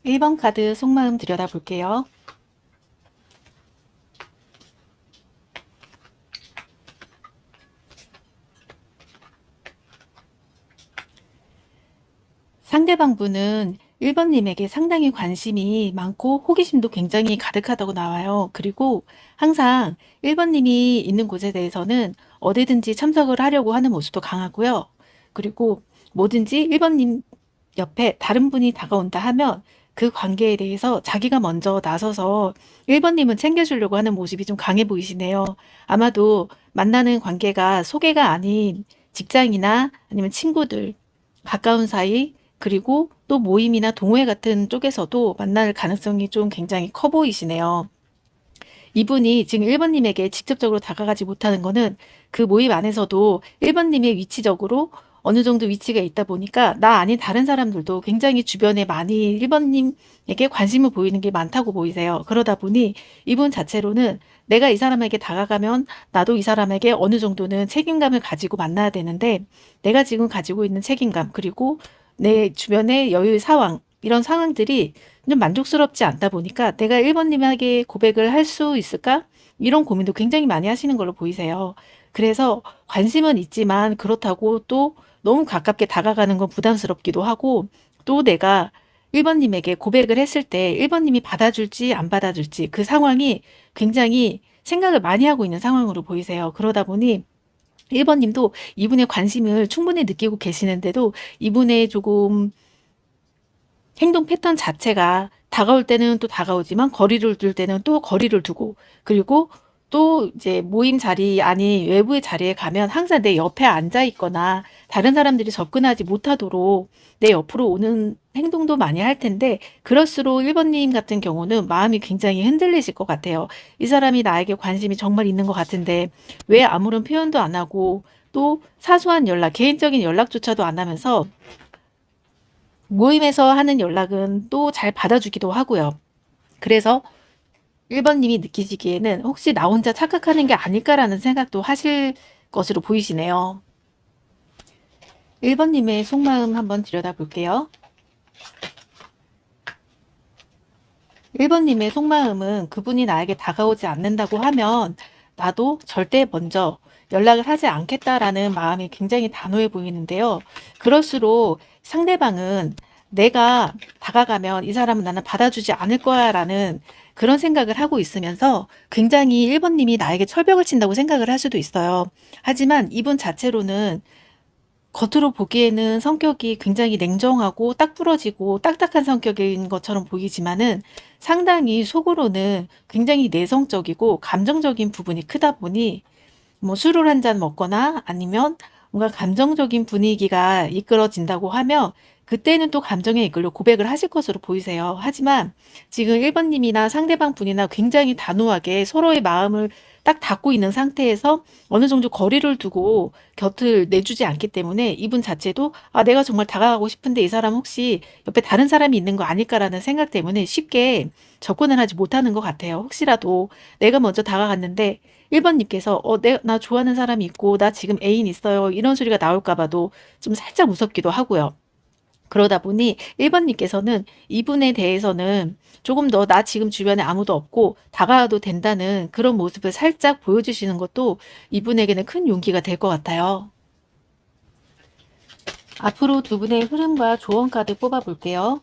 1번 카드 속마음 들여다볼게요. 상대방 분은 1번님에게 상당히 관심이 많고 호기심도 굉장히 가득하다고 나와요. 그리고 항상 1번님이 있는 곳에 대해서는 어디든지 참석을 하려고 하는 모습도 강하고요. 그리고 뭐든지 1번님 옆에 다른 분이 다가온다 하면 그 관계에 대해서 자기가 먼저 나서서 1번님은 챙겨주려고 하는 모습이 좀 강해 보이시네요. 아마도 만나는 관계가 소개가 아닌 직장이나 아니면 친구들, 가까운 사이, 그리고 또 모임이나 동호회 같은 쪽에서도 만날 가능성이 좀 굉장히 커 보이시네요. 이분이 지금 1번님에게 직접적으로 다가가지 못하는 거는 그 모임 안에서도 1번님의 위치적으로 어느 정도 위치가 있다 보니까 나 아닌 다른 사람들도 굉장히 주변에 많이 1번님에게 관심을 보이는 게 많다고 보이세요. 그러다 보니 이분 자체로는 내가 이 사람에게 다가가면 나도 이 사람에게 어느 정도는 책임감을 가지고 만나야 되는데 내가 지금 가지고 있는 책임감 그리고 내 주변의 여유 상황 이런 상황들이 좀 만족스럽지 않다 보니까 '내가 1번님에게 고백을 할 수 있을까?' 이런 고민도 굉장히 많이 하시는 걸로 보이세요. 그래서 관심은 있지만 그렇다고 또 너무 가깝게 다가가는 건 부담스럽기도 하고 또 내가 1번님에게 고백을 했을 때 1번님이 받아줄지 안 받아줄지 그 상황이 굉장히 생각을 많이 하고 있는 상황으로 보이세요. 그러다 보니 1번님도 이분의 관심을 충분히 느끼고 계시는데도 이분의 조금 행동 패턴 자체가 다가올 때는 또 다가오지만 거리를 둘 때는 또 거리를 두고 그리고 또 이제 모임 자리 아닌 외부의 자리에 가면 항상 내 옆에 앉아 있거나 다른 사람들이 접근하지 못하도록 내 옆으로 오는 행동도 많이 할 텐데 그럴수록 1번님 같은 경우는 마음이 굉장히 흔들리실 것 같아요. 이 사람이 나에게 관심이 정말 있는 것 같은데 왜 아무런 표현도 안 하고 또 사소한 연락, 개인적인 연락조차도 안 하면서 모임에서 하는 연락은 또 잘 받아주기도 하고요. 그래서 1번님이 느끼시기에는 혹시 나 혼자 착각하는 게 아닐까라는 생각도 하실 것으로 보이시네요. 1번님의 속마음 한번 들여다볼게요. 1번님의 속마음은 그분이 나에게 다가오지 않는다고 하면 나도 절대 먼저 연락을 하지 않겠다라는 마음이 굉장히 단호해 보이는데요. 그럴수록 상대방은 내가 다가가면 이 사람은 나는 받아주지 않을 거야 라는 그런 생각을 하고 있으면서 굉장히 1번님이 나에게 철벽을 친다고 생각을 할 수도 있어요. 하지만 이분 자체로는 겉으로 보기에는 성격이 굉장히 냉정하고 딱 부러지고 딱딱한 성격인 것처럼 보이지만은 상당히 속으로는 굉장히 내성적이고 감정적인 부분이 크다 보니 뭐 술을 한 잔 먹거나 아니면 뭔가 감정적인 분위기가 이끌어진다고 하면 그때는 또 감정에 이끌려 고백을 하실 것으로 보이세요. 하지만 지금 1번님이나 상대방 분이나 굉장히 단호하게 서로의 마음을 딱 닫고 있는 상태에서 어느 정도 거리를 두고 곁을 내주지 않기 때문에 이분 자체도 아, 내가 정말 다가가고 싶은데 이 사람 혹시 옆에 다른 사람이 있는 거 아닐까라는 생각 때문에 쉽게 접근을 하지 못하는 것 같아요. 혹시라도 내가 먼저 다가갔는데 1번님께서 나 좋아하는 사람이 있고 나 지금 애인 있어요. 이런 소리가 나올까 봐도 좀 살짝 무섭기도 하고요. 그러다 보니 1번님께서는 이분에 대해서는 조금 더 나 지금 주변에 아무도 없고 다가가도 된다는 그런 모습을 살짝 보여주시는 것도 이분에게는 큰 용기가 될 것 같아요. 앞으로 두 분의 흐름과 조언 카드 뽑아볼게요.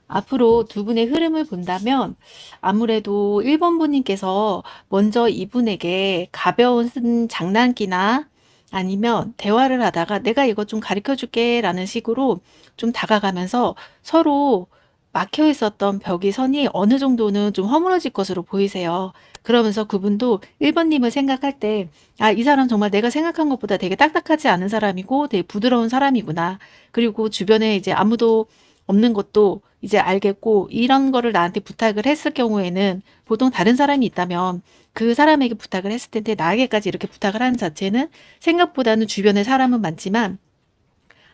앞으로 두 분의 흐름을 본다면 아무래도 1번 분님께서 먼저 이분에게 가벼운 장난기나 아니면 대화를 하다가 내가 이거 좀 가르쳐 줄게 라는 식으로 좀 다가가면서 서로 막혀 있었던 벽이 선이 어느 정도는 좀 허물어질 것으로 보이세요. 그러면서 그분도 1번님을 생각할 때, 아, 이 사람 정말 내가 생각한 것보다 되게 딱딱하지 않은 사람이고 되게 부드러운 사람이구나. 그리고 주변에 이제 아무도 없는 것도 이제 알겠고 이런 거를 나한테 부탁을 했을 경우에는 보통 다른 사람이 있다면 그 사람에게 부탁을 했을 텐데 나에게까지 이렇게 부탁을 하는 자체는 생각보다는 주변에 사람은 많지만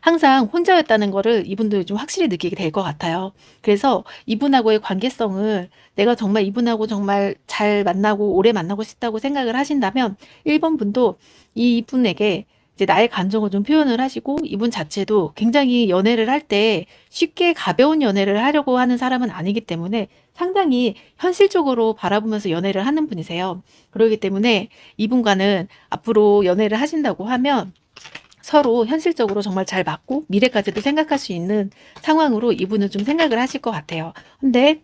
항상 혼자였다는 거를 이분도 좀 확실히 느끼게 될 것 같아요. 그래서 이분하고의 관계성을 내가 정말 이분하고 정말 잘 만나고 오래 만나고 싶다고 생각을 하신다면 1번 분도 이분에게 이제 나의 감정을 좀 표현을 하시고, 이분 자체도 굉장히 연애를 할 때 쉽게 가벼운 연애를 하려고 하는 사람은 아니기 때문에 상당히 현실적으로 바라보면서 연애를 하는 분이세요. 그렇기 때문에 이분과는 앞으로 연애를 하신다고 하면 서로 현실적으로 정말 잘 맞고 미래까지도 생각할 수 있는 상황으로 이분은 좀 생각을 하실 것 같아요. 근데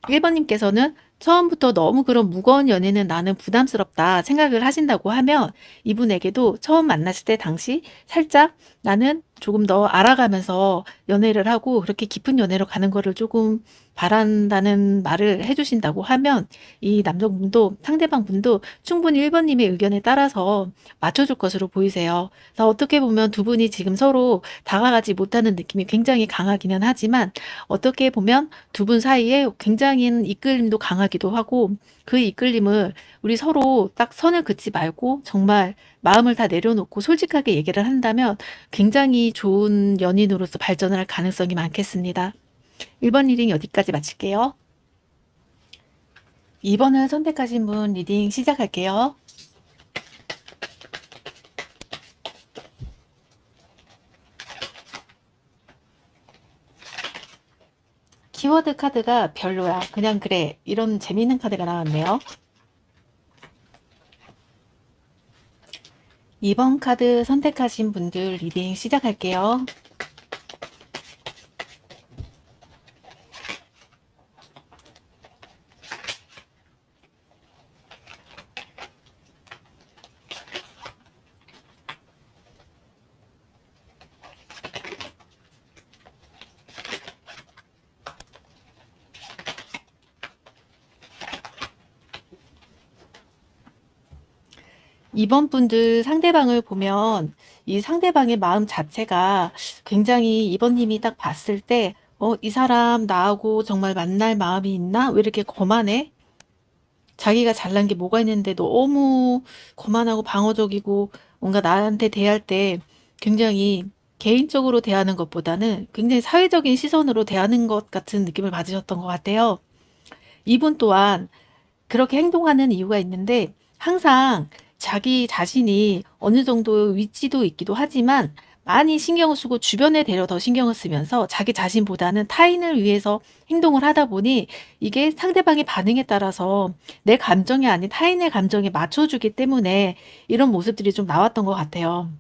1번님께서는 처음부터 너무 그런 무거운 연애는 나는 부담스럽다 생각을 하신다고 하면 이분에게도 처음 만났을 때 당시 살짝 나는 조금 더 알아가면서 연애를 하고 그렇게 깊은 연애로 가는 거를 조금 바란다는 말을 해주신다고 하면 이 남성분도 상대방 분도 충분히 1번님의 의견에 따라서 맞춰줄 것으로 보이세요. 그래서 어떻게 보면 두 분이 지금 서로 다가가지 못하는 느낌이 굉장히 강하기는 하지만 어떻게 보면 두 분 사이에 굉장히 이끌림도 강하기도 하고, 그 이끌림을 우리 서로 딱 선을 긋지 말고 정말 마음을 다 내려놓고 솔직하게 얘기를 한다면 굉장히 좋은 연인으로서 발전을 할 가능성이 많겠습니다. 1번 리딩 여기까지 마칠게요. 2번을 선택하신 분 리딩 시작할게요. 키워드 카드가 별로야, 그냥 그래, 이런 재미있는 카드가 나왔네요. 2번 카드 선택하신 분들 리딩 시작할게요. 이번 분들 상대방을 보면 이 상대방의 마음 자체가 굉장히 이번님이 딱 봤을 때, 이 사람 나하고 정말 만날 마음이 있나? 왜 이렇게 거만해? 자기가 잘난 게 뭐가 있는데 너무 거만하고 방어적이고 뭔가 나한테 대할 때 굉장히 개인적으로 대하는 것보다는 굉장히 사회적인 시선으로 대하는 것 같은 느낌을 받으셨던 것 같아요. 이분 또한 그렇게 행동하는 이유가 있는데 항상 자기 자신이 어느 정도 위치도 있기도 하지만 많이 신경을 쓰고 주변에 대려 더 신경을 쓰면서 자기 자신보다는 타인을 위해서 행동을 하다 보니 이게 상대방의 반응에 따라서 내 감정이 아닌 타인의 감정에 맞춰주기 때문에 이런 모습들이 좀 나왔던 것 같아요.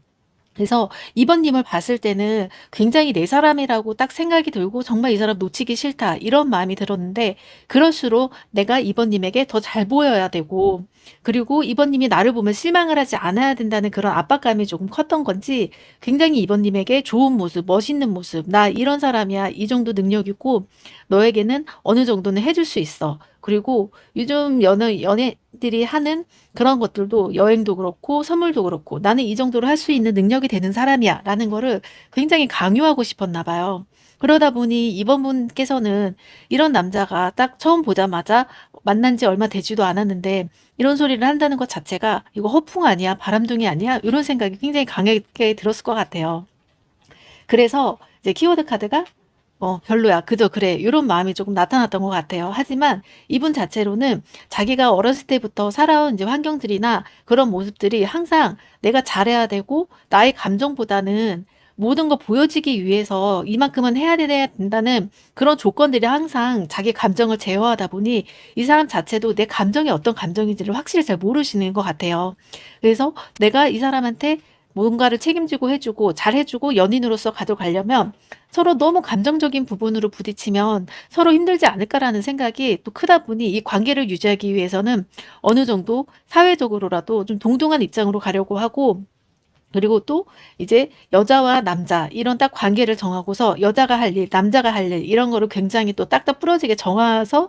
그래서 이번님을 봤을 때는 굉장히 내 사람이라고 딱 생각이 들고 정말 이 사람 놓치기 싫다 이런 마음이 들었는데, 그럴수록 내가 이번님에게 더 잘 보여야 되고, 그리고 이번님이 나를 보면 실망을 하지 않아야 된다는 그런 압박감이 조금 컸던 건지 굉장히 이번님에게 좋은 모습, 멋있는 모습, 나 이런 사람이야, 이 정도 능력 있고 너에게는 어느 정도는 해줄 수 있어, 그리고 요즘 연예들이 하는 그런 것들도 여행도 그렇고 선물도 그렇고 나는 이 정도로 할 수 있는 능력이 되는 사람이야 라는 거를 굉장히 강요하고 싶었나 봐요. 그러다 보니 이번 분께서는 이런 남자가 딱 처음 보자마자 만난 지 얼마 되지도 않았는데 이런 소리를 한다는 것 자체가 이거 허풍 아니야? 바람둥이 아니야? 이런 생각이 굉장히 강하게 들었을 것 같아요. 그래서 이제 키워드 카드가 별로야, 그저 그래, 이런 마음이 조금 나타났던 것 같아요. 하지만 이분 자체로는 자기가 어렸을 때부터 살아온 이제 환경들이나 그런 모습들이 항상 내가 잘해야 되고 나의 감정보다는 모든 거 보여지기 위해서 이만큼은 해야 된다는 그런 조건들이 항상 자기 감정을 제어하다 보니 이 사람 자체도 내 감정이 어떤 감정인지를 확실히 잘 모르시는 것 같아요. 그래서 내가 이 사람한테 뭔가를 책임지고 해주고 잘해주고 연인으로서 가져가려면 서로 너무 감정적인 부분으로 부딪히면 서로 힘들지 않을까라는 생각이 또 크다 보니 이 관계를 유지하기 위해서는 어느 정도 사회적으로라도 좀 동등한 입장으로 가려고 하고, 그리고 또 이제 여자와 남자 이런 딱 관계를 정하고서 여자가 할 일, 남자가 할 일 이런 거를 굉장히 또 딱딱 부러지게 정해서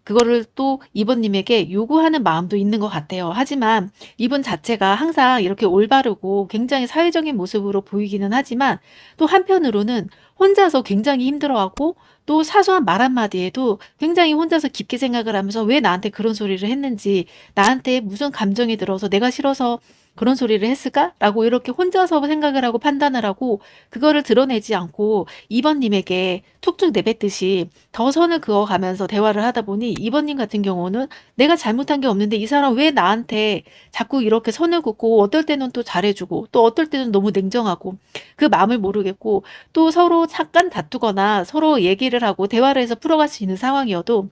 그거를 또 이번님에게 요구하는 마음도 있는 것 같아요. 하지만 이분 자체가 항상 이렇게 올바르고 굉장히 사회적인 모습으로 보이기는 하지만 또 한편으로는 혼자서 굉장히 힘들어하고 또 사소한 말 한마디에도 굉장히 혼자서 깊게 생각을 하면서 왜 나한테 그런 소리를 했는지, 나한테 무슨 감정이 들어서 내가 싫어서 그런 소리를 했을까?'라고 이렇게 혼자서 생각을 하고 판단을 하고 그거를 드러내지 않고 2 번님에게 툭툭 내뱉듯이 더 선을 그어 가면서 대화를 하다 보니 2 번님 같은 경우는 내가 잘못한 게 없는데 이 사람 왜 나한테 자꾸 이렇게 선을 긋고 어떨 때는 또 잘해 주고 또 어떨 때는 너무 냉정하고 그 마음을 모르겠고 또 서로 잠깐 다투거나 서로 얘기를 하고 대화를 해서 풀어갈 수 있는 상황이어도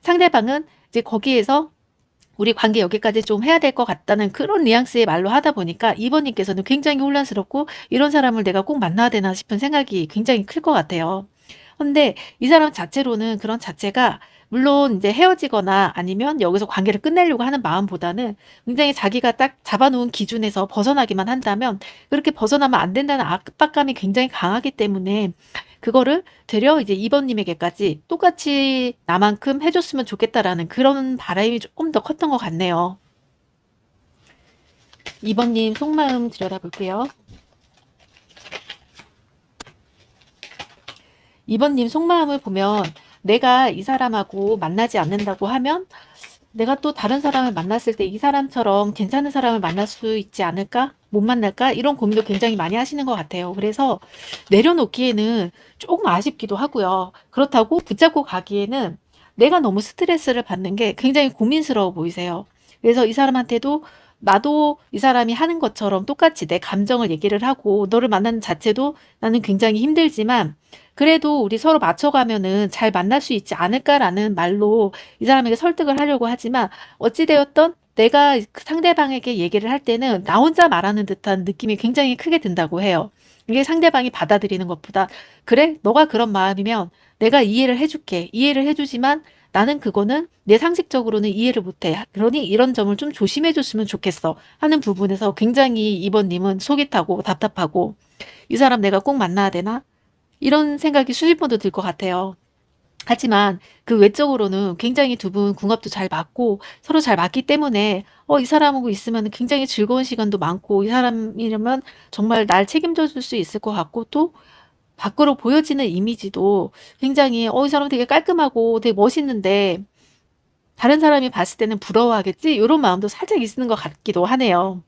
상대방은 이제 거기에서 "우리 관계 여기까지 좀 해야 될 것 같다."는 그런 뉘앙스의 말로 하다 보니까 2 번님께서는 굉장히 혼란스럽고 '이런 사람을 내가 꼭 만나야 되나?' 싶은 생각이 굉장히 클 것 같아요. 근데 이 사람 자체로는 그런 자체가 물론 인제 헤어지거나 아니면 여기서 관계를 끝내려고 하는 마음보다는 굉장히 자기가 딱 잡아 놓은 기준에서 벗어나기만 한다면 그렇게 벗어나면 안 된다는 압박감이 굉장히 강하기 때문에 그거를 되려 이제 2 번님에게까지 똑같이 '나만큼 해 줬으면 좋겠다.'라는 그런 바람이 쪼끔 더 컸던 것 같네요. 2 번님 속마음 들여다볼게요. 2 번님 속마음을 보면 '내가 이 사람하고 만나지 않는다고 하면 내가 또 다른 사람을 만났을 때 이 사람처럼 괜찮은 사람을 만날 수 있지 않을까? 못 만날까?' 이런 고민도 굉장히 많이 하시는 것 같아요. 그래서 내려놓기에는 쪼금 아쉽기도 하고요. 그렇다고 붙잡고 가기에는 내가 너무 스트레스를 받는 게 굉장히 고민스러워 보이세요. 그래서 이 사람한테도 나도 이 사람이 하는 것처럼 똑같이 내 감정을 얘기를 하고 "너를 만나는 자체도 나는 굉장히 힘들지만 그래도 우리 서로 맞춰가면은 잘 만날 수 있지 않을까?"라는 말로 이 사람에게 설득을 하려고 하지만 어찌 되었든 내가 그 상대방에게 얘기를 할 때는 나 혼자 말하는 듯한 느낌이 굉장히 크게 든다고 해요. 이게 상대방이 받아들이는 것보다 "그래? 너가 그런 마음이면 내가 이해를 해 줄게. 이해를 해 주지만 나는 그거는 내 상식적으로는 이해를 못 해. 그러니 이런 점을 좀 조심해 줬으면 좋겠어." 하는 부분에서 굉장히 2 번님은 속이 타고 답답하고 '이 사람 내가 꼭 만나야 되나?' 이런 생각이 수십 번도 들 것 같아요. 하지만 그 외적으로는 굉장히 두 분 궁합도 잘 맞고 서로 잘 맞기 때문에 이 사람하고 있으면은 굉장히 즐거운 시간도 많고 이 사람이라면 정말 날 책임져 줄 수 있을 것 같고 또 밖으로 보여지는 이미지도 굉장히 '이 사람 되게 깔끔하고 되게 멋있는데 다른 사람이 봤을 때는 부러워하겠지?' 요런 마음도 살짝 있는 것 같기도 하네요.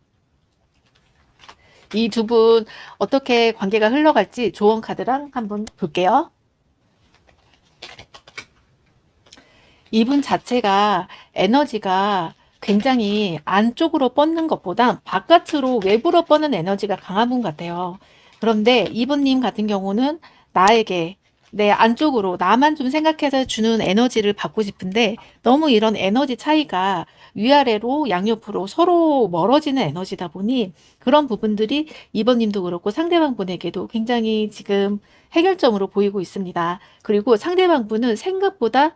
이 두 분 어떻게 관계가 흘러갈지 조언 카드랑 한번 볼게요. 이분 자체가 에너지가 굉장히 안쪽으로 뻗는 것보다 바깥으로 외부로 뻗는 에너지가 강한 분 같아요. 그런데 이분님 같은 경우는 나에게 내 안쪽으로 나만 좀 생각해서 주는 에너지를 받고 싶은데 너무 이런 에너지 차이가 위아래로 양옆으로 서로 멀어지는 에너지다 보니 그런 부분들이 이번님도 그렇고 상대방 분에게도 굉장히 지금 해결점으로 보이고 있습니다. 그리고 상대방 분은 생각보다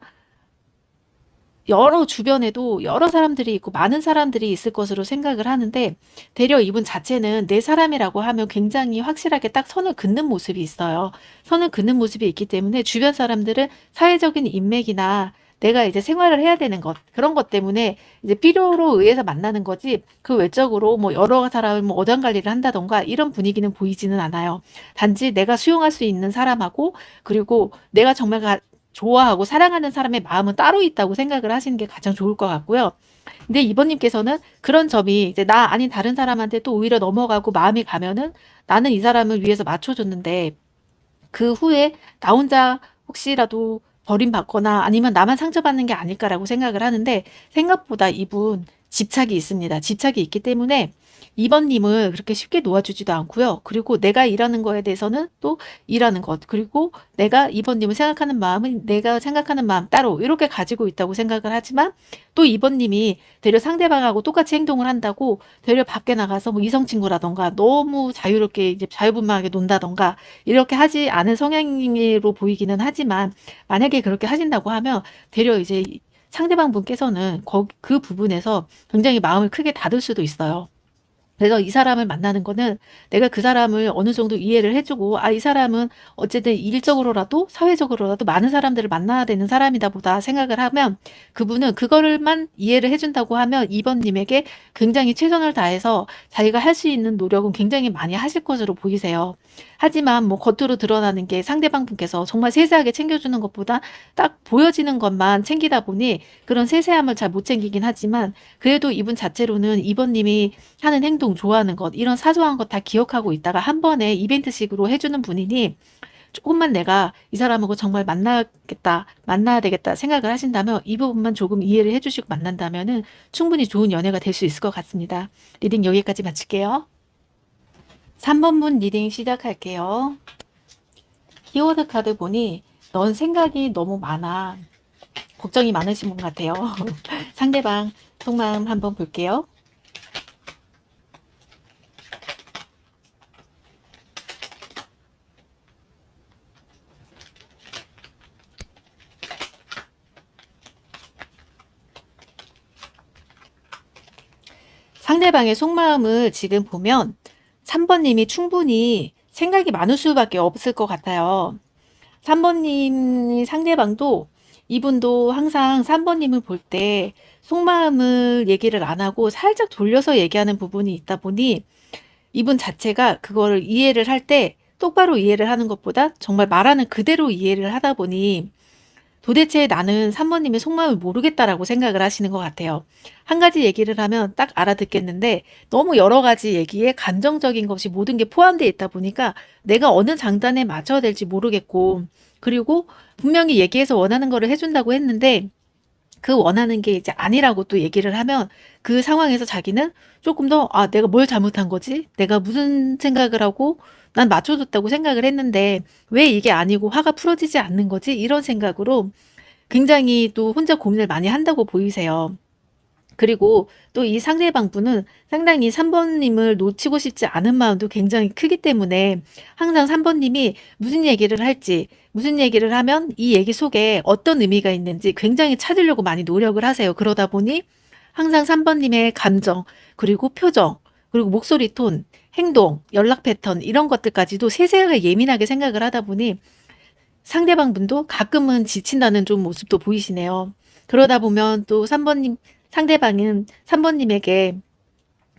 여러 주변에도 여러 사람들이 있고 많은 사람들이 있을 것으로 생각을 하는데 되려 이분 자체는 내 사람이라고 하면 굉장히 확실하게 딱 선을 긋는 모습이 있어요. 선을 긋는 모습이 있기 때문에 주변 사람들은 사회적인 인맥이나 내가 이제 생활을 해야 되는 것 그런 것 때문에 이제 필요로 의해서 만나는 거지 그 외적으로 뭐 여러 사람을 뭐 어장관리를 한다든가 이런 분위기는 보이지는 않아요. 단지 내가 수용할 수 있는 사람하고 그리고 내가 정말 좋아하고 사랑하는 사람의 마음은 따로 있다고 생각을 하시는 게 가장 좋을 것 같고요. 근데 이번님께서는 그런 점이 이제 나 아닌 다른 사람한테 또 오히려 넘어가고 마음이 가면은 나는 이 사람을 위해서 맞춰 줬는데 그 후에 나 혼자 혹시라도 버림받거나 아니면 '나만 상처받는 게 아닐까.'라고 생각을 하는데 생각보다 이분 집착이 있습니다. 집착이 있기 때문에 2 번님을 그렇게 쉽게 놓아주지도 않고요. 그리고 내가 일하는 거에 대해서는 또 일하는 것 그리고 내가 2 번님을 생각하는 마음은 내가 생각하는 마음 따로 이렇게 가지고 있다고 생각을 하지만 또 2 번님이 되려 상대방하고 똑같이 행동을 한다고 되려 밖에 나가서 뭐 이성 친구라든가 너무 자유롭게 이제 자유분방하게 논다든가 이렇게 하지 않은 성향으로 보이기는 하지만 만약에 그렇게 하신다고 하면 되려 이제 상대방 분께서는 그 부분에서 굉장히 마음을 크게 닫을 수도 있어요. 그래서 이 사람을 만나는 거는 내가 그 사람을 어느 정도 이해를 해 주고 '아 이 사람은 어쨌든 일적으로라도 사회적으로라도 많은 사람들을 만나야 되는 사람이다 보다.' 생각을 하면 그분은 그거를만 이해를 해 준다고 하면 2 번님에게 굉장히 최선을 다해서 자기가 할 수 있는 노력은 굉장히 많이 하실 것으로 보이세요. 하지만 뭐 겉으로 드러나는 게 상대방 분께서 정말 세세하게 챙겨주는 것보다 딱 보여지는 것만 챙기다 보니 그런 세세함을 잘 못 챙기긴 하지만 그래도 이분 자체로는 2 번님이 하는 행동이 행동, 좋아하는 것 이런 사소한 것 다 기억하고 있다가 한 번에 이벤트식으로 해주는 분이니 조금만 내가 이 사람하고 정말 만나겠다, 만나야 되겠다 생각을 하신다면 이 부분만 조금 이해를 해주시고 만난다면은 충분히 좋은 연애가 될 수 있을 것 같습니다. 리딩 여기까지 마칠게요. 3번 분 리딩 시작할게요. 키워드 카드 보니 넌 생각이 너무 많아. 걱정이 많으신 분 같아요. 상대방 속마음 한번 볼게요. 상대방의 속마음을 지금 보면 3번님이 충분히 생각이 많을 수밖에 없을 것 같아요. 3번님이 상대방도 이분도 항상 3번님을 볼 때 속마음을 얘기를 안 하고 살짝 돌려서 얘기하는 부분이 있다 보니 이분 자체가 그거를 이해를 할 때 똑바로 이해를 하는 것보다 정말 말하는 그대로 이해를 하다 보니 도대체 나는 3번님의 속마음을 모르겠다라고 생각을 하시는 것 같아요. 한 가지 얘기를 하면 딱 알아듣겠는데 너무 여러 가지 얘기에 감정적인 것이 모든 게 포함되어 있다 보니까 내가 어느 장단에 맞춰야 될지 모르겠고 그리고 분명히 얘기해서 원하는 거를 해준다고 했는데 그 원하는 게 이제 아니라고 또 얘기를 하면 그 상황에서 자기는 조금 더 내가 뭘 잘못한 거지? 내가 무슨 생각을 하고 난 맞춰줬다고 생각을 했는데 왜 이게 아니고 화가 풀어지지 않는 거지? 이런 생각으로 굉장히 또 혼자 고민을 많이 한다고 보이세요. 그리고 또 이 상대방 분은 상당히 3번님을 놓치고 싶지 않은 마음도 굉장히 크기 때문에 항상 3번님이 무슨 얘기를 할지, 무슨 얘기를 하면 이 얘기 속에 어떤 의미가 있는지 굉장히 찾으려고 많이 노력을 하세요. 그러다 보니 항상 3번님의 감정, 그리고 표정, 그리고 목소리 톤, 행동, 연락 패턴 이런 것들까지도 세세하게 예민하게 생각을 하다 보니 상대방 분도 가끔은 지친다는 좀 모습도 보이시네요. 그러다 보면 또 3번님, 상대방은 3번님에게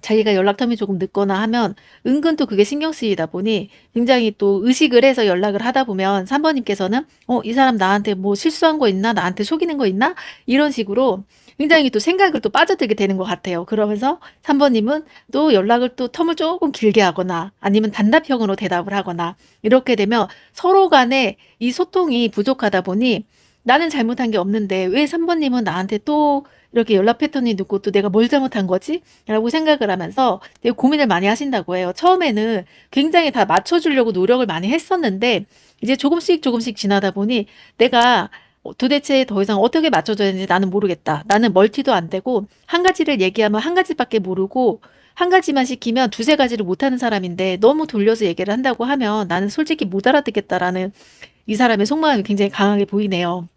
자기가 연락텀이 조금 늦거나 하면 은근 또 그게 신경 쓰이다 보니 굉장히 또 의식을 해서 연락을 하다 보면 3번님께서는 이 사람 나한테 뭐 실수한 거 있나? 나한테 속이는 거 있나? 이런 식으로 굉장히 또 생각을 또 빠져들게 되는 것 같아요. 그러면서 3번님은 또 연락을 또 텀을 조금 길게 하거나 아니면 단답형으로 대답을 하거나 이렇게 되면 서로 간에 이 소통이 부족하다 보니 나는 잘못한 게 없는데 왜 3번님은 나한테 또 이렇게 연락 패턴이 늦고 또 내가 뭘 잘못한 거지? 라고 생각을 하면서 되게 고민을 많이 하신다고 해요. 처음에는 굉장히 다 맞춰주려고 노력을 많이 했었는데 이제 조금씩 조금씩 지나다 보니 내가 도대체 더 이상 어떻게 맞춰줘야 되는지 나는 모르겠다. 나는 멀티도 안 되고 한 가지를 얘기하면 한 가지밖에 모르고 한 가지만 시키면 두세 가지를 못하는 사람인데 너무 돌려서 얘기를 한다고 하면 나는 솔직히 못 알아듣겠다라는 이 사람의 속마음이 굉장히 강하게 보이네요.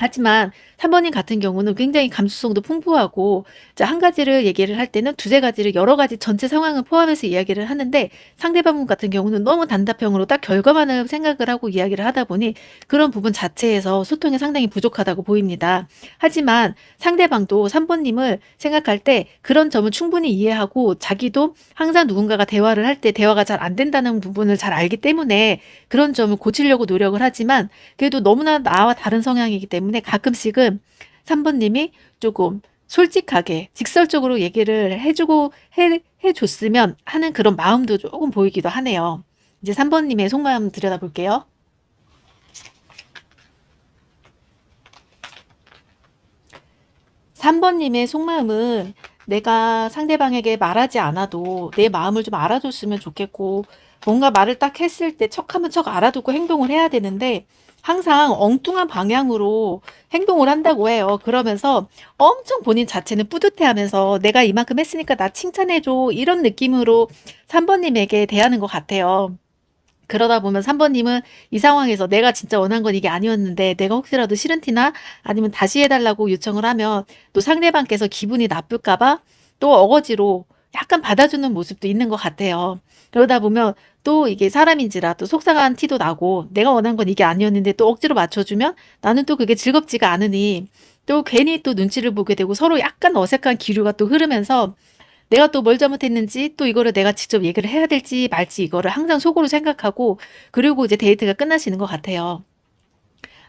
하지만 3번님 같은 경우는 굉장히 감수성도 풍부하고 한 가지를 얘기를 할 때는 두세 가지를 여러 가지 전체 상황을 포함해서 이야기를 하는데 상대방 같은 경우는 너무 단답형으로 딱 결과만을 생각을 하고 이야기를 하다 보니 그런 부분 자체에서 소통이 상당히 부족하다고 보입니다. 하지만 상대방도 3번님을 생각할 때 그런 점을 충분히 이해하고 자기도 항상 누군가가 대화를 할 때 대화가 잘 안 된다는 부분을 잘 알기 때문에 그런 점을 고치려고 노력을 하지만 그래도 너무나 나와 다른 성향이기 때문에 가끔씩은 3번님이 조금 솔직하게 직설적으로 얘기를 해줬으면 하는 그런 마음도 조금 보이기도 하네요. 이제 3번님의 속마음 들여다볼게요. 3번님의 속마음은 내가 상대방에게 말하지 않아도 내 마음을 좀 알아줬으면 좋겠고 뭔가 말을 딱 했을 때 척하면 척 알아듣고 행동을 해야 되는데 항상 엉뚱한 방향으로 행동을 한다고 해요. 그러면서 엄청 본인 자체는 뿌듯해하면서 내가 이만큼 했으니까 나 칭찬해줘 이런 느낌으로 3번님에게 대하는 것 같아요. 그러다 보면 3번님은 이 상황에서 내가 진짜 원한 건 이게 아니었는데 내가 혹시라도 싫은 티나 아니면 다시 해달라고 요청을 하면 또 상대방께서 기분이 나쁠까봐 또 어거지로 약간 받아주는 모습도 있는 것 같아요. 그러다 보면 또 이게 사람인지라 또 속상한 티도 나고 내가 원한 건 이게 아니었는데 또 억지로 맞춰주면 나는 또 그게 즐겁지가 않으니 또 괜히 또 눈치를 보게 되고 서로 약간 어색한 기류가 또 흐르면서 내가 또 뭘 잘못했는지 또 이거를 내가 직접 얘기를 해야 될지 말지 이거를 항상 속으로 생각하고 그리고 이제 데이트가 끝나시는 것 같아요.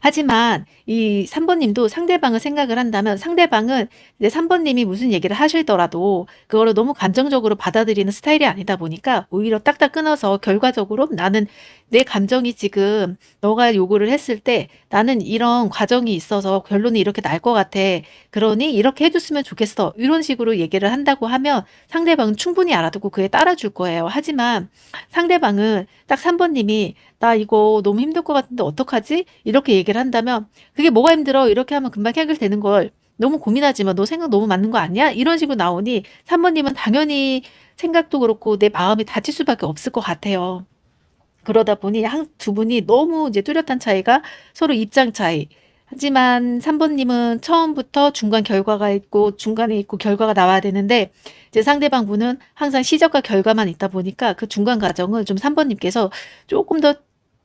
하지만 이 3번님도 상대방을 생각을 한다면 상대방은 이제 3번님이 무슨 얘기를 하실더라도 그거를 너무 감정적으로 받아들이는 스타일이 아니다 보니까 오히려 딱딱 끊어서 결과적으로 나는 내 감정이 지금 너가 요구를 했을 때 나는 이런 과정이 있어서 결론이 이렇게 날 것 같아. 그러니 이렇게 해줬으면 좋겠어. 이런 식으로 얘기를 한다고 하면 상대방은 충분히 알아듣고 그에 따라줄 거예요. 하지만 상대방은 딱 3번님이 나 이거 너무 힘들 것 같은데 어떡하지? 이렇게 얘기를 한다면 그게 뭐가 힘들어? 이렇게 하면 금방 해결되는 걸 너무 고민하지 마. 너 생각 너무 맞는 거 아니야? 이런 식으로 나오니 3번님은 당연히 생각도 그렇고 내 마음이 다칠 수밖에 없을 것 같아요. 그러다 보니 두 분이 너무 이제 뚜렷한 차이가 서로 입장 차이. 하지만 3번님은 처음부터 중간 결과가 있고 중간에 있고 결과가 나와야 되는데 이제 상대방 분은 항상 시작과 결과만 있다 보니까 그 중간 과정을 좀 3번님께서 조금 더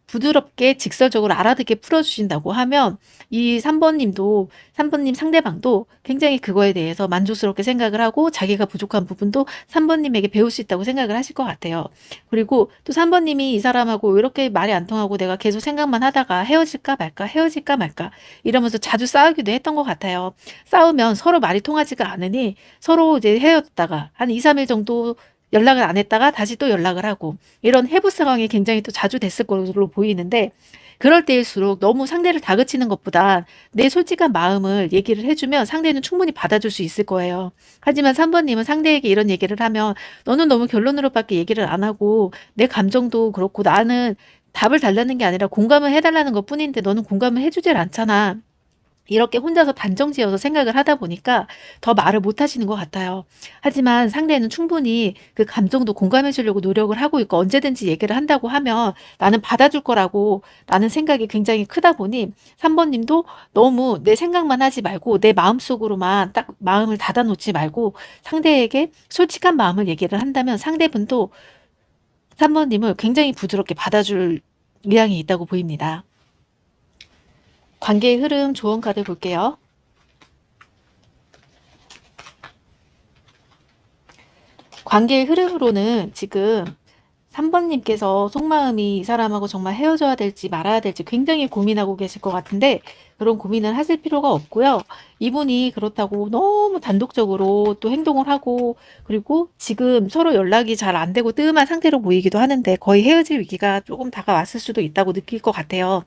부드럽게 직설적으로 알아듣게 풀어주신다고 하면 이 3번님도 3번님 상대방도 굉장히 그거에 대해서 만족스럽게 생각을 하고 자기가 부족한 부분도 3번님에게 배울 수 있다고 생각을 하실 것 같아요. 그리고 또 3번님이 이 사람하고 왜 이렇게 말이 안 통하고 내가 계속 생각만 하다가 헤어질까 말까 헤어질까 말까 이러면서 자주 싸우기도 했던 것 같아요. 싸우면 서로 말이 통하지가 않으니 서로 이제 헤어졌다가 한 2, 3일 정도 연락을 안 했다가 다시 또 연락을 하고 이런 해부 상황이 굉장히 또 자주 됐을 것으로 보이는데 그럴 때일수록 너무 상대를 다그치는 것보다 내 솔직한 마음을 얘기를 해주면 상대는 충분히 받아줄 수 있을 거예요. 하지만 3번님은 상대에게 이런 얘기를 하면 너는 너무 결론으로밖에 얘기를 안 하고 내 감정도 그렇고 나는 답을 달라는 게 아니라 공감을 해달라는 것 뿐인데 너는 공감을 해주질 않잖아. 이렇게 혼자서 단정지어서 생각을 하다 보니까 더 말을 못 하시는 것 같아요. 하지만 상대는 충분히 그 감정도 공감해 주려고 노력을 하고 있고 언제든지 얘기를 한다고 하면 나는 받아줄 거라고 나는 생각이 굉장히 크다 보니 3번님도 너무 내 생각만 하지 말고 내 마음속으로만 딱 마음을 닫아놓지 말고 상대에게 솔직한 마음을 얘기를 한다면 상대분도 3번님을 굉장히 부드럽게 받아줄 의향이 있다고 보입니다. 관계의 흐름 조언 카드 볼게요. 관계의 흐름으로는 지금 3번님께서 속마음이 이 사람하고 정말 헤어져야 될지 말아야 될지 굉장히 고민하고 계실 것 같은데 그런 고민을 하실 필요가 없고요. 이분이 그렇다고 너무 단독적으로 또 행동을 하고 그리고 지금 서로 연락이 잘 안 되고 뜸한 상태로 보이기도 하는데 거의 헤어질 위기가 조금 다가왔을 수도 있다고 느낄 것 같아요.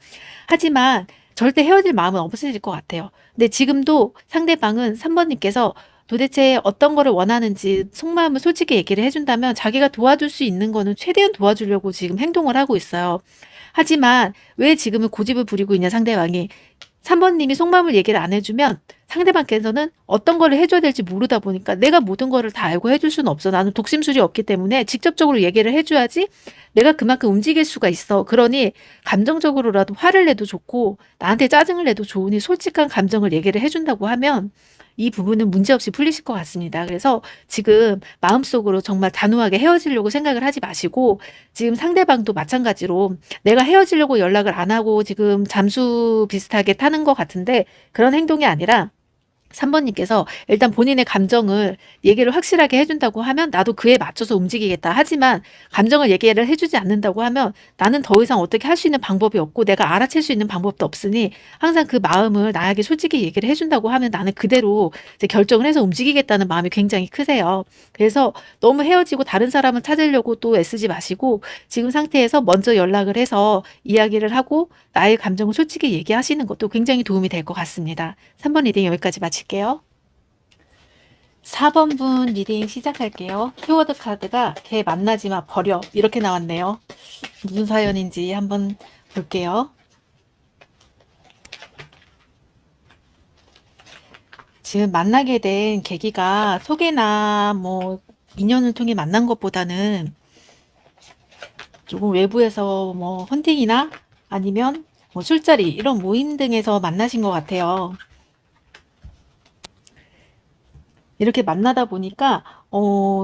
하지만 절대 헤어질 마음은 없으실 것 같아요. 근데 지금도 상대방은 3번님께서 도대체 어떤 거를 원하는지 속마음을 솔직히 얘기를 해준다면 자기가 도와줄 수 있는 거는 최대한 도와주려고 지금 행동을 하고 있어요. 하지만 왜 지금은 고집을 부리고 있냐 상대방이 3번님이 속마음을 얘기를 안 해주면 상대방께서는 어떤 거를 해줘야 될지 모르다 보니까 내가 모든 거를 다 알고 해줄 수는 없어. 나는 독심술이 없기 때문에 직접적으로 얘기를 해줘야지 내가 그만큼 움직일 수가 있어. 그러니 감정적으로라도 화를 내도 좋고 나한테 짜증을 내도 좋으니 솔직한 감정을 얘기를 해준다고 하면 이 부분은 문제없이 풀리실 것 같습니다. 그래서 지금 마음속으로 정말 단호하게 헤어지려고 생각을 하지 마시고 지금 상대방도 마찬가지로 내가 헤어지려고 연락을 안 하고 지금 잠수 비슷하게 타는 것 같은데 그런 행동이 아니라 3번님께서 일단 본인의 감정을 얘기를 확실하게 해준다고 하면 나도 그에 맞춰서 움직이겠다. 하지만 감정을 얘기를 해주지 않는다고 하면 나는 더 이상 어떻게 할 수 있는 방법이 없고 내가 알아챌 수 있는 방법도 없으니 항상 그 마음을 나에게 솔직히 얘기를 해준다고 하면 나는 그대로 이제 결정을 해서 움직이겠다는 마음이 굉장히 크세요. 그래서 너무 헤어지고 다른 사람을 찾으려고 또 애쓰지 마시고 지금 상태에서 먼저 연락을 해서 이야기를 하고 나의 감정을 솔직히 얘기하시는 것도 굉장히 도움이 될 것 같습니다. 3번 리딩 여기까지 마칠게요. 4번 분 리딩 시작할게요. 키워드 카드가 걔 만나지 마 버려 이렇게 나왔네요. 무슨 사연인지 한번 볼게요. 지금 만나게 된 계기가 소개나 뭐 인연을 통해 만난 것보다는 조금 외부에서 뭐 헌팅이나 아니면 뭐 술자리 이런 모임 등에서 만나신 것 같아요. 이렇게 만나다 보니까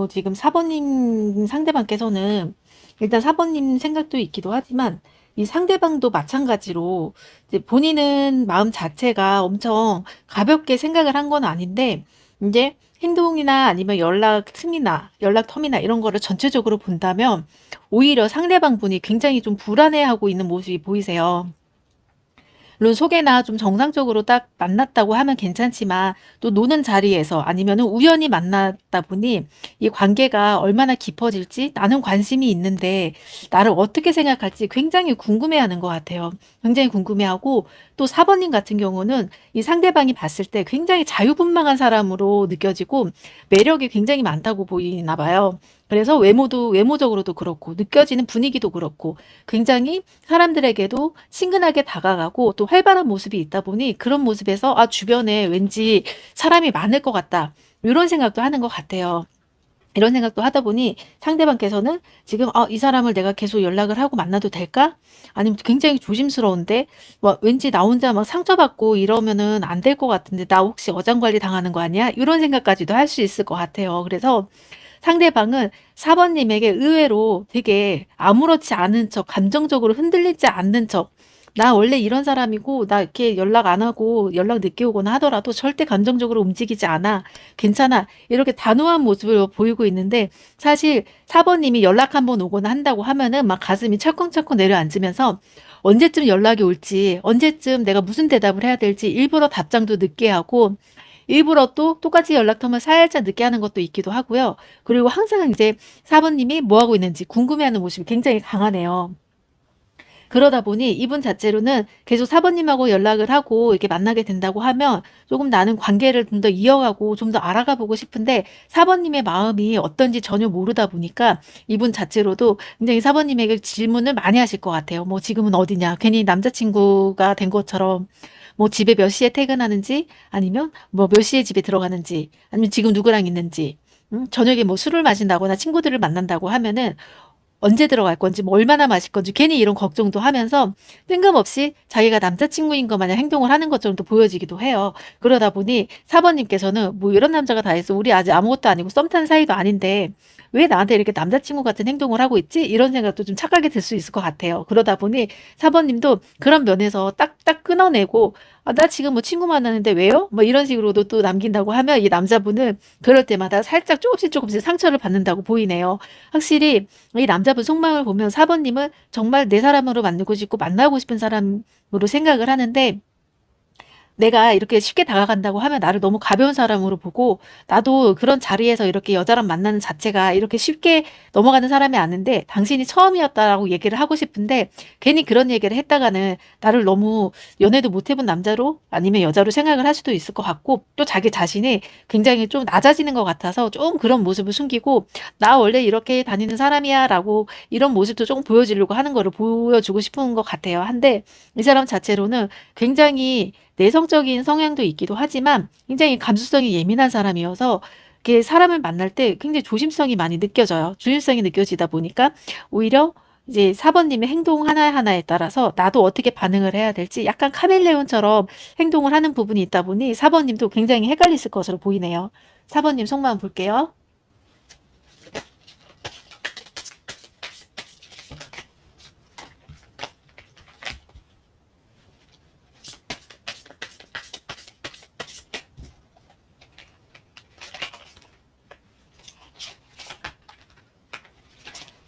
지금 4번님 상대방께서는 일단 4번님 생각도 있기도 하지만 이 상대방도 마찬가지로 이제 본인은 마음 자체가 엄청 가볍게 생각을 한 건 아닌데 이제 행동이나 아니면 연락 틈이나 연락 텀이나 이런 거를 전체적으로 본다면 오히려 상대방 분이 굉장히 좀 불안해하고 있는 모습이 보이세요. 물론 소개나 좀 정상적으로 딱 만났다고 하면 괜찮지만 또 노는 자리에서 아니면은 우연히 만났다 보니 이 관계가 얼마나 깊어질지 나는 관심이 있는데 나를 어떻게 생각할지 굉장히 궁금해하는 것 같아요. 굉장히 궁금해하고 또 4번님 같은 경우는 이 상대방이 봤을 때 굉장히 자유분방한 사람으로 느껴지고 매력이 굉장히 많다고 보이나 봐요. 그래서 외모적으로도 그렇고 느껴지는 분위기도 그렇고 굉장히 사람들에게도 친근하게 다가가고 또 활발한 모습이 있다 보니 그런 모습에서 아, 주변에 왠지 사람이 많을 것 같다. 이런 생각도 하는 것 같아요. 이런 생각도 하다 보니 상대방께서는 지금 이 사람을 내가 계속 연락을 하고 만나도 될까? 아니면 굉장히 조심스러운데 뭐 왠지 나 혼자 막 상처받고 이러면은 안 될 것 같은데 나 혹시 어장관리 당하는 거 아니야? 이런 생각까지도 할 수 있을 것 같아요. 그래서 상대방은 4번님에게 의외로 되게 아무렇지 않은 척, 감정적으로 흔들리지 않는 척, 나 원래 이런 사람이고, 나 이렇게 연락 안 하고 연락 늦게 오거나 하더라도 절대 감정적으로 움직이지 않아. 괜찮아. 이렇게 단호한 모습을 보이고 있는데, 사실 4번님이 연락 한번 오거나 한다고 하면은 막 가슴이 철컹철컹 내려앉으면서 언제쯤 연락이 올지, 언제쯤 내가 무슨 대답을 해야 될지 일부러 답장도 늦게 하고, 일부러 또 똑같이 연락하면 살짝 늦게 하는 것도 있기도 하고요. 그리고 항상 이제 4번님이 뭐 하고 있는지 궁금해하는 모습이 굉장히 강하네요. 그러다 보니 이분 자체로는 계속 4번님하고 연락을 하고 이렇게 만나게 된다고 하면 조금 나는 관계를 좀 더 이어가고 좀 더 알아가 보고 싶은데 4번님의 마음이 어떤지 전혀 모르다 보니까 이분 자체로도 굉장히 4번님에게 질문을 많이 하실 것 같아요. 뭐 지금은 어디냐? 괜히 남자친구가 된 것처럼 뭐 집에 몇 시에 퇴근하는지 아니면 뭐 몇 시에 집에 들어가는지 아니면 지금 누구랑 있는지 저녁에 뭐 술을 마신다거나 친구들을 만난다고 하면은 언제 들어갈 건지 뭐 얼마나 마실 건지 괜히 이런 걱정도 하면서 뜬금없이 자기가 남자친구인 것 마냥 행동을 하는 것처럼 또 보여지기도 해요. 그러다 보니 4번님께서는 뭐 이런 남자가 다 있어. 우리 아직 아무것도 아니고 썸 탄 사이도 아닌데 왜 나한테 이렇게 남자친구 같은 행동을 하고 있지? 이런 생각도 좀 착하게 들 수 있을 것 같아요. 그러다 보니 4번님도 그런 면에서 딱딱 끊어내고 나 지금 뭐 친구 만나는데 왜요? 뭐 이런 식으로도 또 남긴다고 하면 이 남자분은 그럴 때마다 살짝 조금씩 상처를 받는다고 보이네요. 확실히 이 남자분 속마음을 보면 4번님은 정말 내 사람으로 만들고 싶고 만나고 싶은 사람으로 생각을 하는데 내가 이렇게 쉽게 다가간다고 하면 나를 너무 가벼운 사람으로 보고 나도 그런 자리에서 이렇게 여자랑 만나는 자체가 이렇게 쉽게 넘어가는 사람이 아닌데 당신이 처음이었다라고 얘기를 하고 싶은데 괜히 그런 얘기를 했다가는 나를 너무 연애도 못 해본 남자로 아니면 여자로 생각을 할 수도 있을 것 같고 또 자기 자신이 굉장히 좀 낮아지는 것 같아서 좀 그런 모습을 숨기고 나 원래 이렇게 다니는 사람이야 라고 이런 모습도 조금 보여주려고 하는 거를 보여주고 싶은 것 같아요. 한데 이 사람 자체로는 굉장히 내성적인 성향도 있기도 하지만 굉장히 감수성이 예민한 사람이어서 이렇게 사람을 만날 때 굉장히 조심성이 많이 느껴져요. 조심성이 느껴지다 보니까 오히려 이제 4번님의 행동 하나하나에 따라서 나도 어떻게 반응을 해야 될지 약간 카멜레온처럼 행동을 하는 부분이 있다 보니 4번님도 굉장히 헷갈리실 것으로 보이네요. 4번님 속마음 볼게요.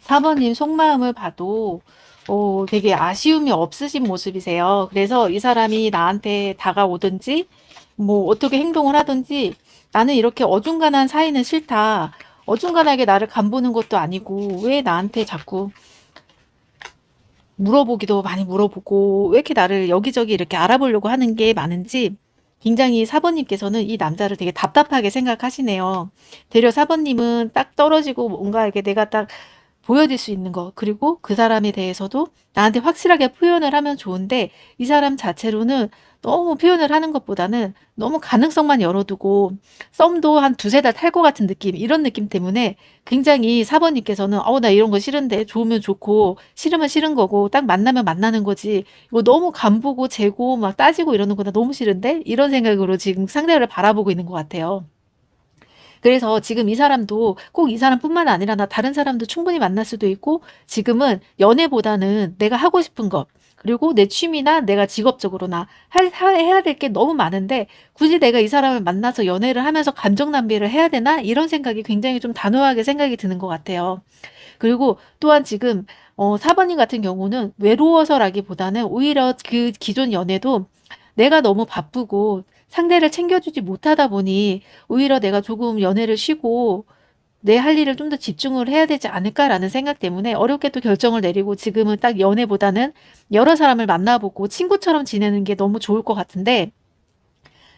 4번님 속마음을 봐도 되게 아쉬움이 없으신 모습이세요. 그래서 이 사람이 나한테 다가오든지 뭐 어떻게 행동을 하든지 나는 이렇게 어중간한 사이는 싫다. 어중간하게 나를 간보는 것도 아니고 왜 나한테 자꾸 물어보기도 많이 물어보고 왜 이렇게 나를 여기저기 이렇게 알아보려고 하는 게 많은지 굉장히 4번님께서는 이 남자를 되게 답답하게 생각하시네요. 되려 4번님은 딱 떨어지고 뭔가 이렇게 내가 딱 보여질 수 있는 거 그리고 그 사람에 대해서도 나한테 확실하게 표현을 하면 좋은데 이 사람 자체로는 너무 표현을 하는 것보다는 너무 가능성만 열어두고 썸도 한 두세 달 탈 것 같은 느낌 이런 느낌 때문에 굉장히 4번님께서는 나 이런 거 싫은데 좋으면 좋고 싫으면 싫은 거고 딱 만나면 만나는 거지 이거 너무 간보고 재고 막 따지고 이러는 거나 너무 싫은데 이런 생각으로 지금 상대를 바라보고 있는 것 같아요. 그래서 지금 이 사람도 꼭 이 사람뿐만 아니라 나 다른 사람도 충분히 만날 수도 있고 지금은 연애보다는 내가 하고 싶은 것 그리고 내 취미나 내가 직업적으로나 해야 될 게 너무 많은데 굳이 내가 이 사람을 만나서 연애를 하면서 감정 낭비를 해야 되나? 이런 생각이 굉장히 좀 단호하게 생각이 드는 것 같아요. 그리고 또한 지금 4번님 같은 경우는 외로워서라기보다는 오히려 그 기존 연애도 내가 너무 바쁘고 상대를 챙겨주지 못하다 보니 오히려 내가 조금 연애를 쉬고 내 할 일을 좀 더 집중을 해야 되지 않을까라는 생각 때문에 어렵게 또 결정을 내리고 지금은 딱 연애보다는 여러 사람을 만나보고 친구처럼 지내는 게 너무 좋을 것 같은데,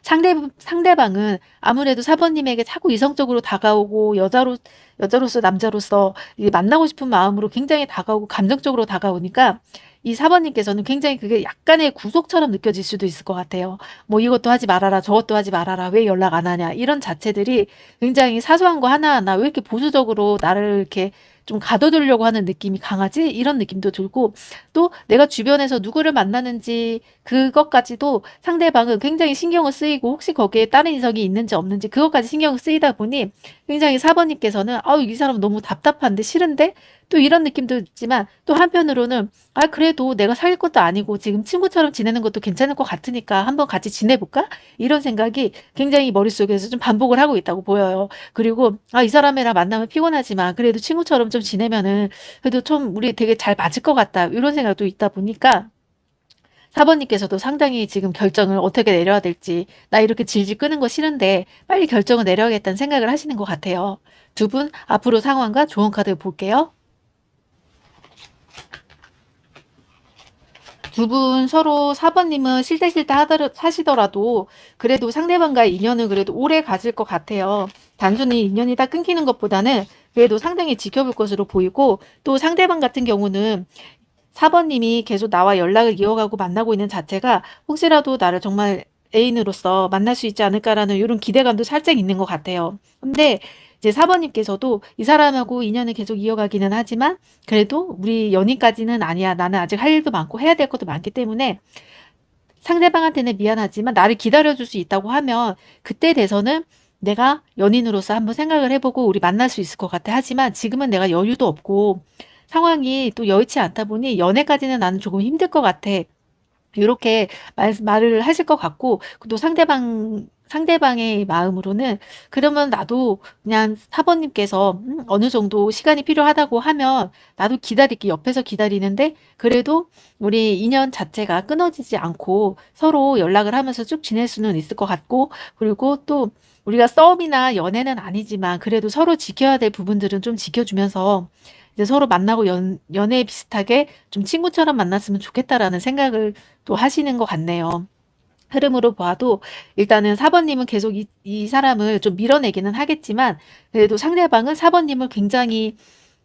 상대방은 아무래도 사번님에게 자꾸 이성적으로 다가오고 여자로서 남자로서 만나고 싶은 마음으로 굉장히 다가오고 감정적으로 다가오니까 이 사번님께서는 굉장히 그게 약간의 구속처럼 느껴질 수도 있을 것 같아요. 뭐 이것도 하지 말아라, 저것도 하지 말아라, 왜 연락 안 하냐, 이런 자체들이 굉장히 사소한 거 하나하나 왜 이렇게 보수적으로 나를 이렇게 좀 가둬두려고 하는 느낌이 강하지? 이런 느낌도 들고, 또 내가 주변에서 누구를 만나는지 그것까지도 상대방은 굉장히 신경을 쓰이고 혹시 거기에 다른 이성이 있는지 없는지 그것까지 신경을 쓰이다 보니 굉장히 사번님께서는 아우 이 사람 너무 답답한데 싫은데 또 이런 느낌도 있지만, 또 한편으로는 아 그래도 내가 사귈 것도 아니고 지금 친구처럼 지내는 것도 괜찮을 것 같으니까 한번 같이 지내볼까? 이런 생각이 굉장히 머릿속에서 좀 반복을 하고 있다고 보여요. 그리고 아 이 사람이랑 만나면 피곤하지만 그래도 친구처럼 좀 지내면은 그래도 좀 우리 되게 잘 맞을 것 같다, 이런 생각도 있다 보니까 사번님께서도 상당히 지금 결정을 어떻게 내려야 될지, 나 이렇게 질질 끄는 거 싫은데 빨리 결정을 내려야겠다는 생각을 하시는 것 같아요. 두 분 앞으로 상황과 조언 카드 볼게요. 두 분 서로 사번님은 싫다 하시더라도 그래도 상대방과의 인연은 그래도 오래 가질 것 같아요. 단순히 인연이 다 끊기는 것보다는 그래도 상당히 지켜볼 것으로 보이고, 또 상대방 같은 경우는 4번님이 계속 나와 연락을 이어가고 만나고 있는 자체가 혹시라도 나를 정말 애인으로서 만날 수 있지 않을까라는 이런 기대감도 살짝 있는 것 같아요. 근데 이제 4번님께서도 이 사람하고 인연을 계속 이어가기는 하지만 그래도 우리 연인까지는 아니야. 나는 아직 할 일도 많고 해야 될 것도 많기 때문에 상대방한테는 미안하지만 나를 기다려줄 수 있다고 하면 그때 돼서는 내가 연인으로서 한번 생각을 해보고 우리 만날 수 있을 것 같아. 하지만 지금은 내가 여유도 없고 상황이 또 여의치 않다 보니 연애까지는 나는 조금 힘들 것 같아. 이렇게 말을 하실 것 같고, 또 상대방의 마음으로는 그러면 나도 그냥 사번님께서 어느 정도 시간이 필요하다고 하면 나도 기다릴게, 옆에서 기다리는데 그래도 우리 인연 자체가 끊어지지 않고 서로 연락을 하면서 쭉 지낼 수는 있을 것 같고, 그리고 또 우리가 썸이나 연애는 아니지만 그래도 서로 지켜야 될 부분들은 좀 지켜주면서 이제 서로 만나고 연애 비슷하게 좀 친구처럼 만났으면 좋겠다라는 생각을 또 하시는 것 같네요. 흐름으로 봐도 일단은 4번님은 계속 이 사람을 좀 밀어내기는 하겠지만 그래도 상대방은 4번님을 굉장히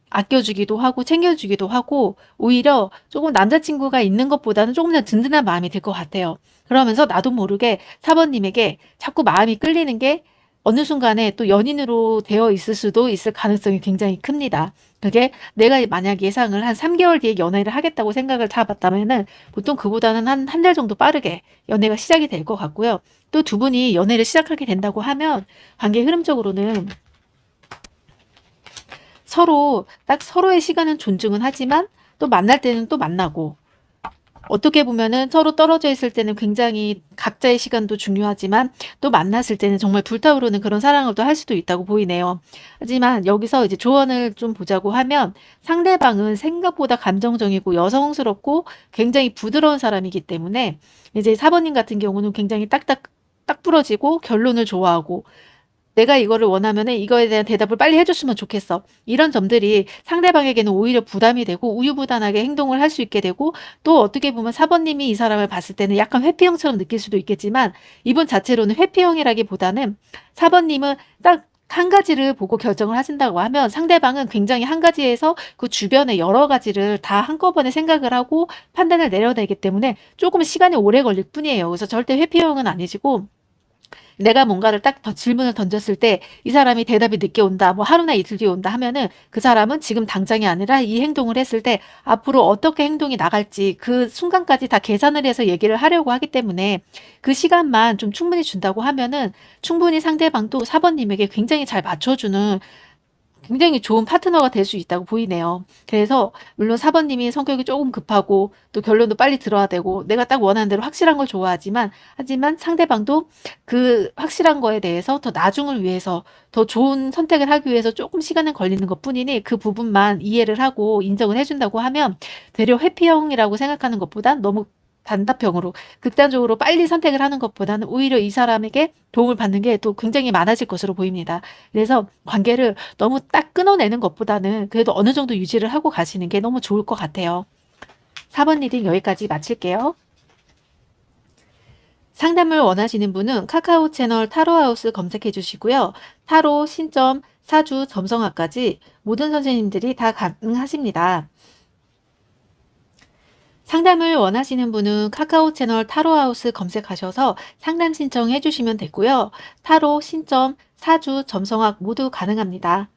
아껴주기도 하고 챙겨주기도 하고 오히려 조금 남자친구가 있는 것보다는 조금 더 든든한 마음이 들 것 같아요. 그러면서 나도 모르게 4번님에게 자꾸 마음이 끌리는 게 어느 순간에 또 연인으로 되어 있을 수도 있을 가능성이 굉장히 큽니다. 그게 내가 만약 예상을 한 3개월 뒤에 연애를 하겠다고 생각을 잡았다면은 보통 그보다는 한 달 정도 빠르게 연애가 시작이 될 것 같고요. 또 두 분이 연애를 시작하게 된다고 하면 관계 흐름적으로는 서로 딱 서로의 시간은 존중은 하지만 또 만날 때는 또 만나고, 어떻게 보면은 서로 떨어져 있을 때는 굉장히 각자의 시간도 중요하지만 또 만났을 때는 정말 불타오르는 그런 사랑을 또 할 수도 있다고 보이네요. 하지만 여기서 이제 조언을 좀 보자고 하면 상대방은 생각보다 감정적이고 여성스럽고 굉장히 부드러운 사람이기 때문에 이제 사번님 같은 경우는 굉장히 딱 부러지고 결론을 좋아하고 내가 이거를 원하면은 이거에 대한 대답을 빨리 해줬으면 좋겠어. 이런 점들이 상대방에게는 오히려 부담이 되고 우유부단하게 행동을 할 수 있게 되고, 또 어떻게 보면 사번님이 이 사람을 봤을 때는 약간 회피형처럼 느낄 수도 있겠지만 이분 자체로는 회피형이라기보다는 사번님은 딱 한 가지를 보고 결정을 하신다고 하면 상대방은 굉장히 한 가지에서 그 주변의 여러 가지를 다 한꺼번에 생각을 하고 판단을 내려야 되기 때문에 조금 시간이 오래 걸릴 뿐이에요. 그래서 절대 회피형은 아니시고, 내가 뭔가를 딱 질문을 던졌을 때 이 사람이 대답이 늦게 온다, 뭐 하루나 이틀 뒤에 온다 하면은 그 사람은 지금 당장이 아니라 이 행동을 했을 때 앞으로 어떻게 행동이 나갈지 그 순간까지 다 계산을 해서 얘기를 하려고 하기 때문에 그 시간만 좀 충분히 준다고 하면은 충분히 상대방도 사번님에게 굉장히 잘 맞춰주는 굉장히 좋은 파트너가 될 수 있다고 보이네요. 그래서 물론 4번 님이 성격이 조금 급하고 또 결론도 빨리 들어야 되고 내가 딱 원하는 대로 확실한 걸 좋아하지만 하지만 상대방도 그 확실한 거에 대해서 더 나중을 위해서 더 좋은 선택을 하기 위해서 조금 시간은 걸리는 것뿐이니 그 부분만 이해를 하고 인정을 해 준다고 하면 되려 회피형이라고 생각하는 것보단 너무 단답형으로 극단적으로 빨리 선택을 하는 것보다는 오히려 이 사람에게 도움을 받는 게 또 굉장히 많아질 것으로 보입니다. 그래서 관계를 너무 딱 끊어내는 것보다는 그래도 어느 정도 유지를 하고 가시는 게 너무 좋을 것 같아요. 4번 리딩 여기까지 마칠게요. 상담을 원하시는 분은 카카오 채널 타로하우스 검색해 주시고요. 타로, 신점, 사주, 점성학까지 모든 선생님들이 다 가능하십니다. 상담을 원하시는 분은 카카오 채널 타로하우스 검색하셔서 상담 신청해 주시면 되고요. 타로, 신점, 사주, 점성학 모두 가능합니다.